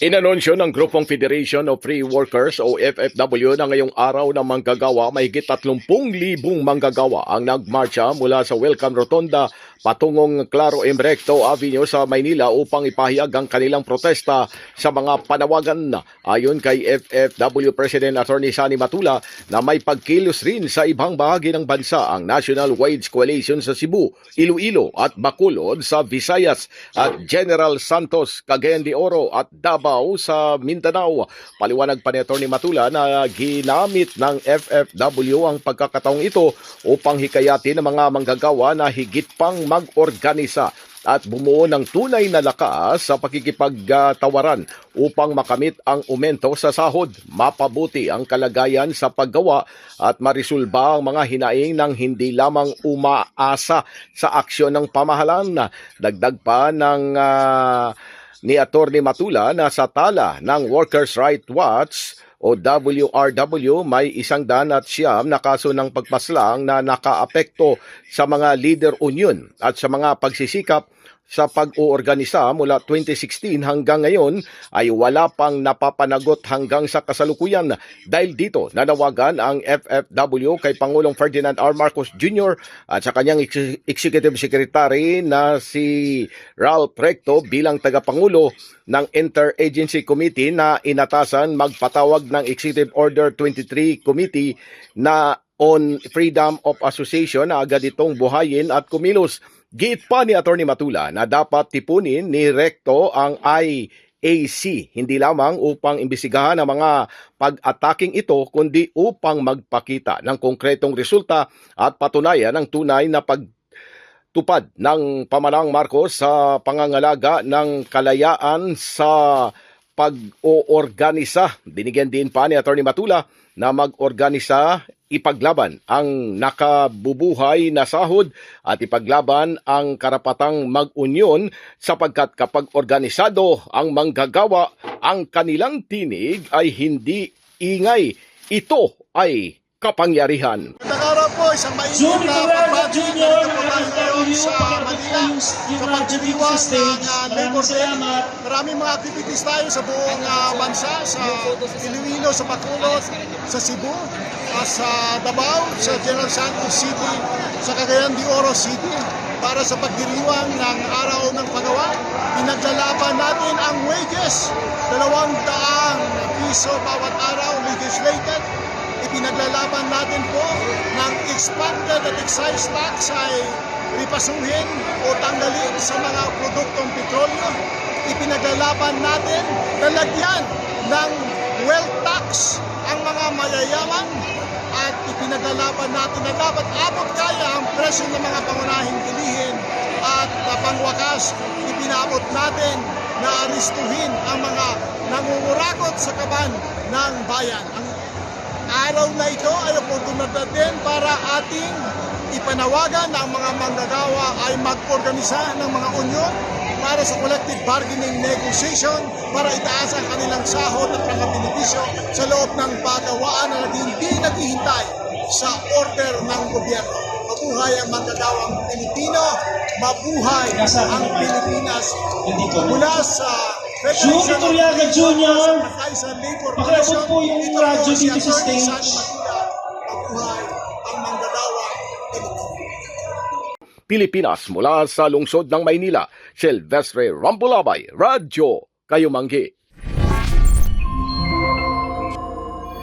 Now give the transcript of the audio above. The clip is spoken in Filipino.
Inanunsyo ng Grupong Federation of Free Workers o FFW na ngayong araw ng manggagawa mahigit 30,000 manggagawa ang nagmarcha mula sa Welcome Rotonda patungong Claro M. Recto Avenue sa Maynila upang ipahayag ang kanilang protesta sa mga panawagan. Ayon kay FFW President Attorney Sani Matula na may pagkilos rin sa ibang bahagi ng bansa ang National Wage Coalition sa Cebu, Iloilo at Bacolod sa Visayas at General Santos, Cagayan de Oro at Davao sa Mindanao. Paliwanag pa ni Atty. Matula na ginamit ng FFW ang pagkakataong ito upang hikayatin ang mga manggagawa na higit pang mag-organisa at bumuo ng tunay na lakas sa pakikipagtawaran upang makamit ang aumento sa sahod, mapabuti ang kalagayan sa paggawa at marisulba ang mga hinaing ng hindi lamang umaasa sa aksyon ng pamahalaan. Dagdag pa ng ni Atty. Matula na sa tala ng Workers' Right Watch o WRW may 109 na kaso ng pagpaslang na nakaapekto sa mga leader union at sa mga pagsisikap sa pag-oorganisa mula 2016 hanggang ngayon ay wala pang napapanagot hanggang sa kasalukuyan. Dahil dito, nanawagan ang FFW kay Pangulong Ferdinand R. Marcos Jr. at sa kanyang Executive Secretary na si Ralph Recto bilang tagapangulo ng Interagency Committee na inatasan magpatawag ng Executive Order 23 Committee na on Freedom of Association na agad itong buhayin at kumilos. Giit pa ni Atty. Matula na dapat tipunin ni Recto ang IAC hindi lamang upang imbestigahan ang mga pag-ataking ito kundi upang magpakita ng konkretong resulta at patunayan ang tunay na pagtupad ng Pamahalang Marcos sa pangangalaga ng kalayaan sa pag-oorganisa. Binigyan din pa ni Atty. Matula na mag-organisa, ipaglaban ang nakabubuhay na sahod at ipaglaban ang karapatang mag-unyon sapagkat kapag organisado ang manggagawa, ang kanilang tinig ay hindi ingay. Ito ay kapangyarihan. Magandang po, isang mainit na pagbati ng kababayan ngayon sa Manila sa pagdiriwang ng Labor Day. Maraming mga activities tayo sa buong bansa, sa Iloilo, sa Bacolod, sa Cebu, sa Davao, sa General Santos City, sa Cagayan de Oro City para sa pagdiriwang ng Araw ng Paggawa. Pinaglalaban natin ang wages, 200 piso bawat araw legislated. Ipinaglalaban natin po ng expanded at excise tax ay ripasuhin o tanggalin sa mga produktong petrolyo. Ipinaglalaban natin na lagyan ng wealth tax ang mga mayayaman at ipinaglalaban natin na dapat abot kaya ang presyo ng mga pangunahing bilihin at pangwakas ipinabot natin na aristuhin ang mga nangungurakot sa kaban ng bayan. Ang araw na ito ay oportunidad din para ating ipanawagan na ang mga manggagawa ay mag-organisa ng mga unyon para sa collective bargaining negotiation para itaas ang kanilang sahod at mga benepisyo sa loob ng pagawaan na hindi naghihintay sa order ng gobyerno. Mabuhay ang manggagawang Pilipino, mabuhay ang Pilipinas. Mula sa Junior Toriaga Jr. Pakiabot po yung radyo dito sa stage. Mabuhay ang manggagawang Pilipino. Pilipinas mula sa lungsod ng Maynila, Silvestre Rambulabay, Radyo Kayumanggi.